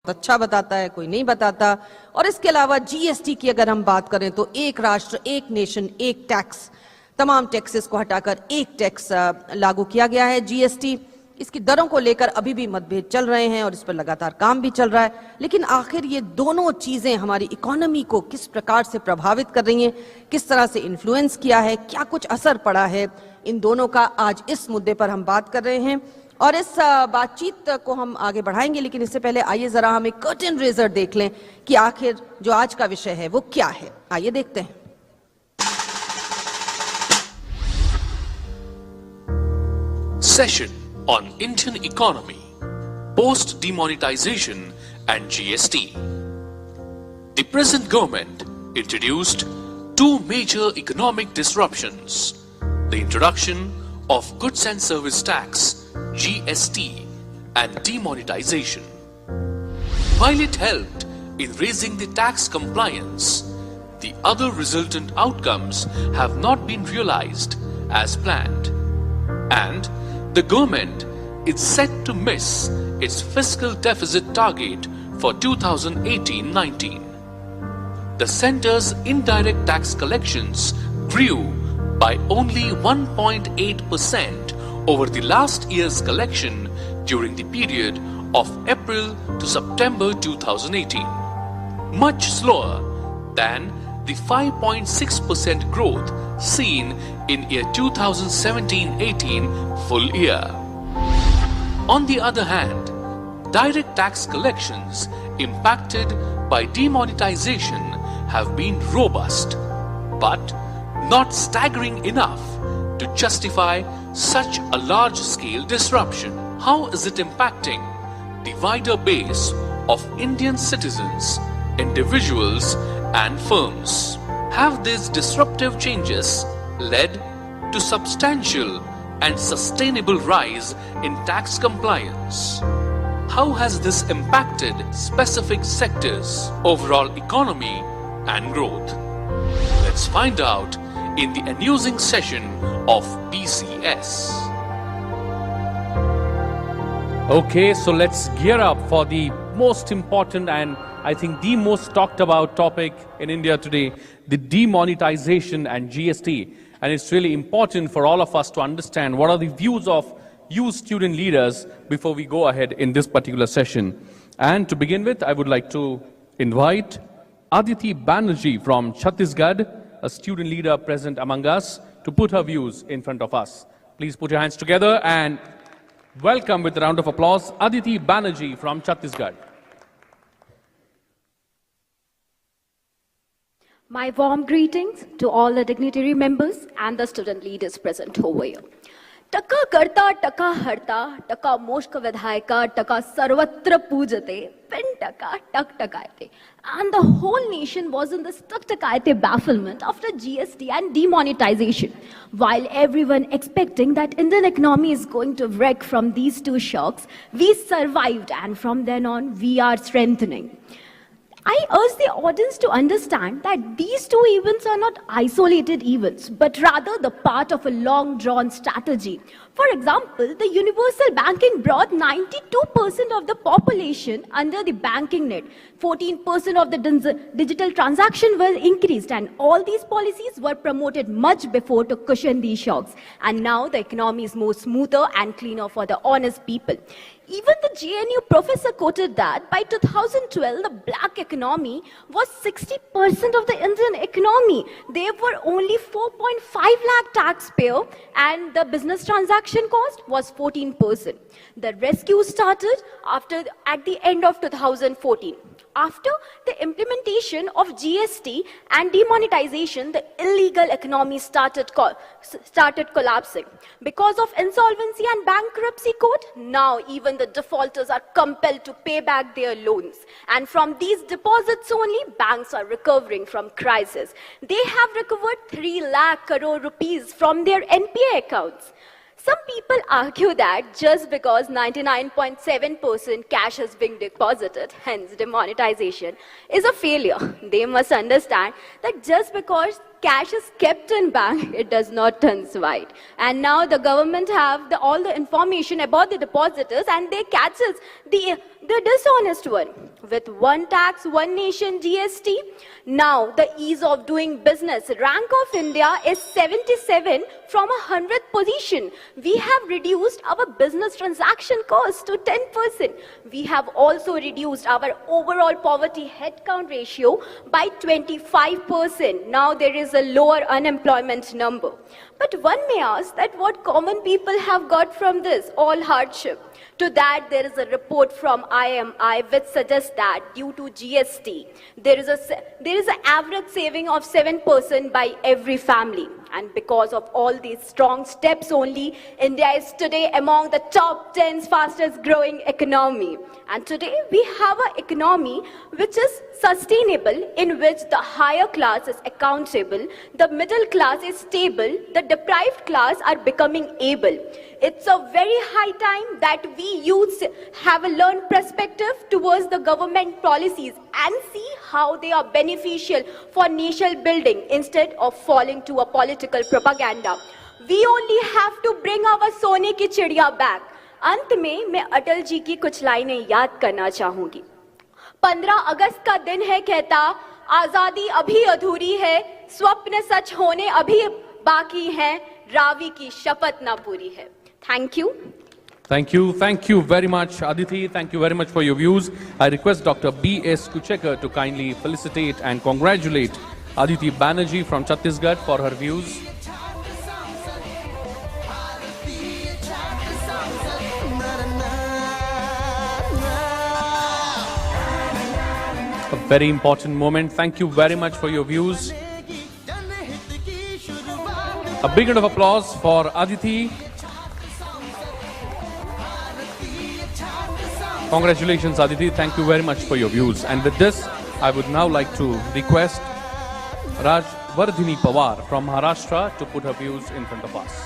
अच्छा बताता है, कोई नहीं बताता। और इसके अलावा जीएसटी की अगर हम बात करें तो एक राष्ट्र एक नेशन एक टैक्स, तमाम टैक्सेस को हटाकर एक टैक्स लागू किया गया है जीएसटी। इसकी दरों को लेकर अभी भी मतभेद चल रहे हैं और इस पर लगातार काम भी चल रहा है। लेकिन आखिर ये दोनों चीजें हमारी इकोनॉमी को किस प्रकार से प्रभावित कर रही हैं, किस तरह से इन्फ्लुएंस किया है, क्या कुछ असर पड़ा है, इन दोनों का आज इस मुद्दे पर हम बात कर रहे हैं और इस बातचीत को हम आगे बढ़ाएंगे। लेकिन इससे पहले आइए जरा हम एक कर्टन रेजर देख लें कि आखिर जो आज का विषय है वो क्या है। आइए देखते हैं। Session on Indian economy, post-demonetization and GST. The present government introduced two major economic disruptions: the introduction of Goods and Service Tax (GST) and demonetization. While it helped in raising the tax compliance, the other resultant outcomes have not been realized as planned, and the government is set to miss its fiscal deficit target for 2018-19. The centre's indirect tax collections grew by only 1.8% over the last year's collection during the period of April to September 2018, much slower than the 5.6% growth seen in year 2017-18 full year. On the other hand, direct tax collections impacted by demonetization have been robust, but not staggering enough to justify such a large-scale disruption. How is it impacting the wider base of Indian citizens, individuals and firms? Have these disruptive changes led to substantial and sustainable rise in tax compliance? How has this impacted specific sectors, overall economy and growth? Let's find out in the amusing session of BCS. Okay, so let's gear up for the most important and I think the most talked about topic in India today, the demonetization and GST. And it's really important for all of us to understand what are the views of you student leaders before we go ahead in this particular session. And to begin with, I would like to invite Aditi Banerjee from Chhattisgarh, a student leader present among us, to put her views in front of us. Please put your hands together and welcome with a round of applause Aditi Banerjee from Chhattisgarh. My warm greetings to all the dignitary members and the student leaders present over here. Taka karta, taka harta, taka moshka vidhayaka, taka sarvatra pujate, pin taka, tak takayate. And the whole nation was in this tak takayate bafflement after GST and demonetization. While everyone expecting that Indian economy is going to wreck from these two shocks, we survived and from then on we are strengthening. I urge the audience to understand that these two events are not isolated events, but rather the part of a long-drawn strategy. For example, the universal banking brought 92% of the population under the banking net. 14% of the digital transaction were increased, and all these policies were promoted much before to cushion these shocks. And now the economy is more smoother and cleaner for the honest people. Even the JNU professor quoted that by 2012, the black economy was 60% of the Indian economy. There were only 4.5 lakh taxpayers and the business transaction cost was 14%. The rescue started at the end of 2014. After the implementation of GST and demonetization, the illegal economy started collapsing. Because of insolvency and bankruptcy code, now even the defaulters are compelled to pay back their loans. And from these deposits only, banks are recovering from crisis. They have recovered 3 lakh crore rupees from their NPA accounts. Some people argue that just because 99.7% cash has been deposited, hence demonetization, is a failure. They must understand that just because cash is kept in bank, it does not turn white. And now the government have all the information about the depositors and they catches the the dishonest one. With one tax, one nation GST, now the ease of doing business rank of India is 77 from 100th position. We have reduced our business transaction cost to 10%. We have also reduced our overall poverty headcount ratio by 25%. Now there is a lower unemployment number. But one may ask that what common people have got from this all hardship. To that, there is a report from IMI which suggests that due to GST, there is an average saving of 7% by every family. And because of all these strong steps only, India is today among the top 10 fastest growing economy. And today we have an economy which is sustainable, in which the higher class is accountable, the middle class is stable, the deprived class are becoming able. It's a very high time that we youths have a learned perspective towards the government policies and see how they are beneficial for nation building instead of falling to a political propaganda. We only have to bring our सोने की चिड़िया back. अंत में मैं अटल जी की कुछ लाइनें याद करना चाहूंगी. 15 अगस्त का दिन है कहता, आजादी अभी अधूरी है, स्वप्न सच होने अभी बाकी हैं, रावी की शपथ ना पूरी है. Thank you. Thank you very much, Aditi. Thank you very much for your views. I request Dr. B.S. Kuchekar to kindly felicitate and congratulate Aditi Banerjee from Chhattisgarh for her views. A very important moment. Thank you very much for your views. A big round of applause for Aditi. Congratulations, Aditi. Thank you very much for your views. And with this, I would now like to request Rajvardhini Pawar from Maharashtra to put her views in front of us.